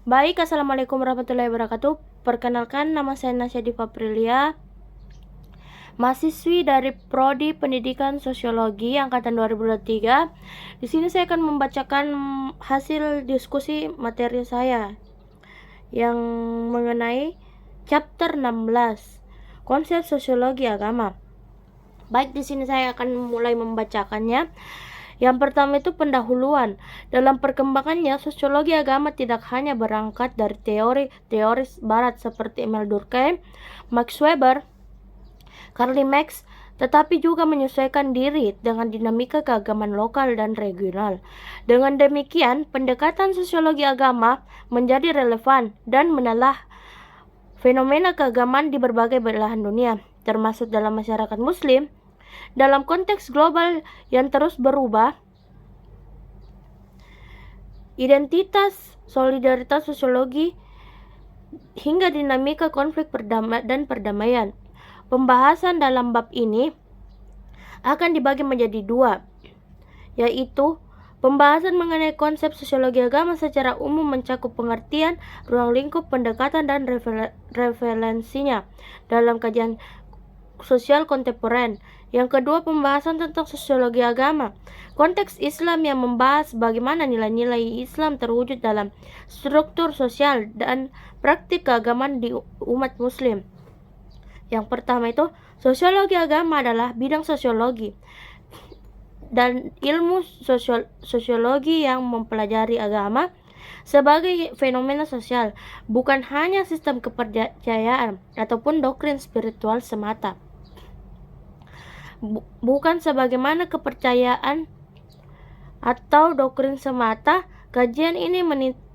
Baik, Assalamualaikum warahmatullahi wabarakatuh. Perkenalkan, nama saya Nasya Diva Aprilia, mahasiswi dari Prodi Pendidikan Sosiologi Angkatan 2023. Di sini saya akan membacakan hasil diskusi materi saya yang mengenai chapter 16, konsep sosiologi agama. Baik, di sini saya akan mulai membacakannya. Yang pertama itu pendahuluan. Dalam perkembangannya, sosiologi agama tidak hanya berangkat dari teori barat seperti Emil Durkheim, Max Weber, Karl Marx, tetapi juga menyesuaikan diri dengan dinamika keagamaan lokal dan regional. Dengan demikian, pendekatan sosiologi agama menjadi relevan dan menelah fenomena keagamaan di berbagai belahan dunia, termasuk dalam masyarakat Muslim. Dalam konteks global yang terus berubah, identitas, solidaritas sosiologi, hingga dinamika konflik dan perdamaian. Pembahasan dalam bab ini akan dibagi menjadi dua, yaitu pembahasan mengenai konsep sosiologi agama secara umum mencakup pengertian, ruang lingkup, pendekatan, dan referensinya dalam kajian sosial kontemporer. Yang kedua, pembahasan tentang sosiologi agama, konteks Islam yang membahas bagaimana nilai-nilai Islam terwujud dalam struktur sosial dan praktik keagamaan di umat Muslim. Yang pertama itu, sosiologi agama adalah bidang sosiologi dan ilmu sosiologi yang mempelajari agama sebagai fenomena sosial, bukan hanya sistem kepercayaan ataupun doktrin spiritual semata. Bukan sebagaimana kepercayaan atau doktrin semata, kajian ini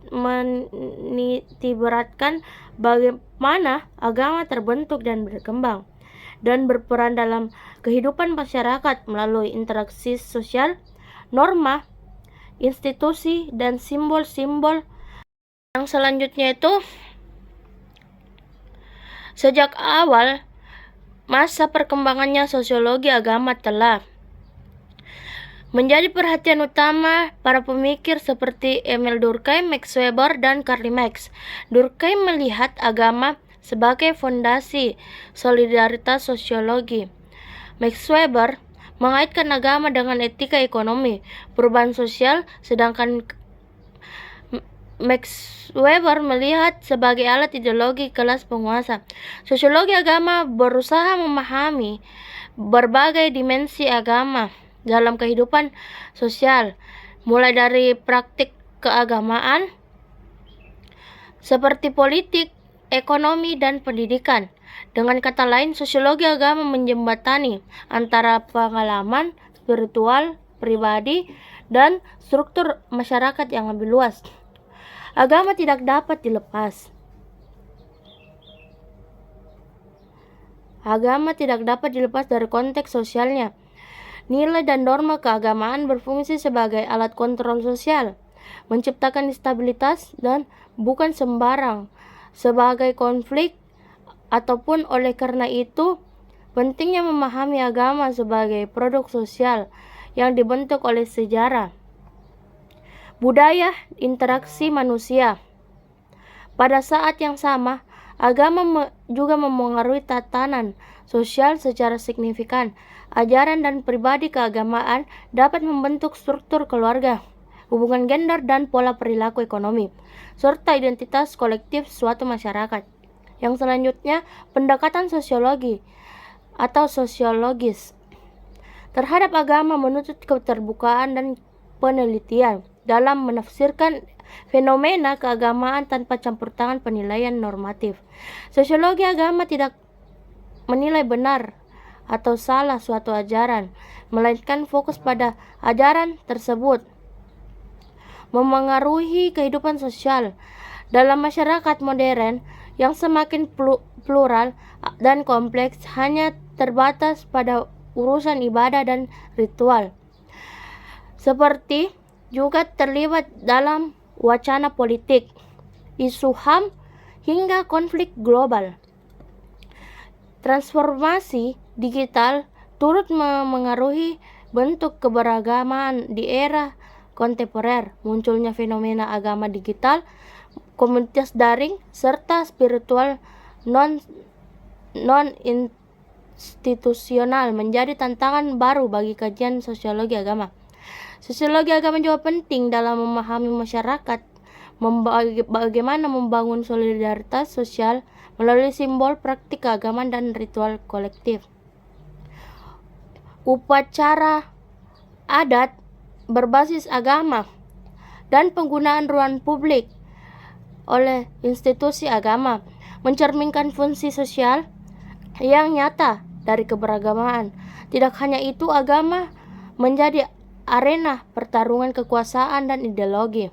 menitiberatkan bagaimana agama terbentuk dan berkembang dan berperan dalam kehidupan masyarakat melalui interaksi sosial, norma, institusi, dan simbol-simbol. Yang selanjutnya itu, sejak awal masa perkembangannya, sosiologi agama telah menjadi perhatian utama para pemikir seperti Emil Durkheim, Max Weber, dan Karl Marx. Durkheim melihat agama sebagai fondasi solidaritas sosiologi. Max Weber mengaitkan agama dengan etika ekonomi, perubahan sosial, sedangkan Max Weber melihat sebagai alat ideologi kelas penguasa. Sosiologi agama berusaha memahami berbagai dimensi agama dalam kehidupan sosial, mulai dari praktik keagamaan seperti politik, ekonomi, dan pendidikan. Dengan kata lain, sosiologi agama menjembatani antara pengalaman spiritual, pribadi, dan struktur masyarakat yang lebih luas. Agama tidak dapat dilepas. Agama tidak dapat dilepas dari konteks sosialnya. Nilai dan norma keagamaan berfungsi sebagai alat kontrol sosial, menciptakan stabilitas, dan bukan sembarang sebagai konflik ataupun. Oleh karena itu, pentingnya memahami agama sebagai produk sosial yang dibentuk oleh sejarah, budaya, interaksi manusia. Pada saat yang sama, agama juga memengaruhi tatanan sosial secara signifikan. Ajaran dan pribadi keagamaan dapat membentuk struktur keluarga, hubungan gender, dan pola perilaku ekonomi, serta identitas kolektif suatu masyarakat. Yang selanjutnya, pendekatan sosiologi atau sosiologis terhadap agama menuntut keterbukaan dan penelitian dalam menafsirkan fenomena keagamaan tanpa campur tangan penilaian normatif. Sosiologi agama tidak menilai benar atau salah suatu ajaran, melainkan fokus pada ajaran tersebut memengaruhi kehidupan sosial. Dalam masyarakat modern yang semakin plural dan kompleks, hanya terbatas pada urusan ibadah dan ritual, seperti juga terlibat dalam wacana politik, isu HAM, hingga konflik global. Transformasi digital turut memengaruhi bentuk keberagaman di era kontemporer. Munculnya fenomena agama digital komunitas daring, serta spiritual non-institusional menjadi tantangan baru bagi kajian sosiologi agama. Sosiologi agama juga penting dalam memahami masyarakat, bagaimana membangun solidaritas sosial melalui simbol, praktik keagamaan, dan ritual kolektif. Upacara adat berbasis agama dan penggunaan ruang publik oleh institusi agama mencerminkan fungsi sosial yang nyata dari keberagaman. Tidak hanya itu, agama menjadi arena pertarungan kekuasaan dan ideologi.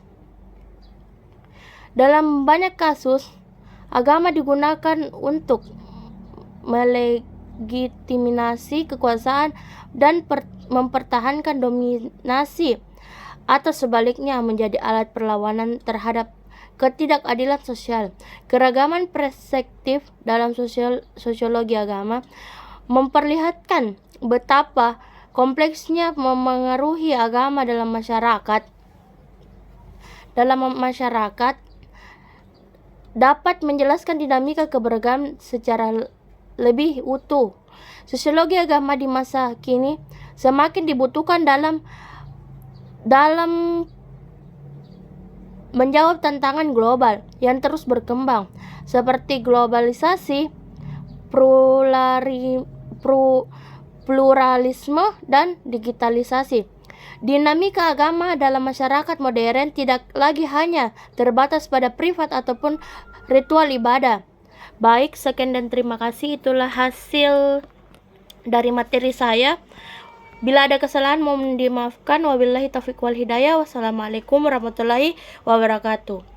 Dalam banyak kasus, agama digunakan untuk melegitimasi kekuasaan dan mempertahankan dominasi, atau sebaliknya menjadi alat perlawanan terhadap ketidakadilan sosial. Keragaman perspektif dalam sosiologi agama memperlihatkan betapa kompleksnya memengaruhi agama dalam masyarakat. Dapat menjelaskan dinamika keberagaman secara lebih utuh. Sosiologi agama di masa kini semakin dibutuhkan dalam menjawab tantangan global yang terus berkembang, seperti globalisasi, pluralisme, dan digitalisasi. Dinamika agama dalam masyarakat modern tidak lagi hanya terbatas pada privat ataupun ritual ibadah. Baik, sekian dan terima kasih. Itulah hasil dari materi saya. Bila ada kesalahan mohon dimaafkan. Wabillahi taufiq wal hidayah. Wassalamualaikum warahmatullahi wabarakatuh.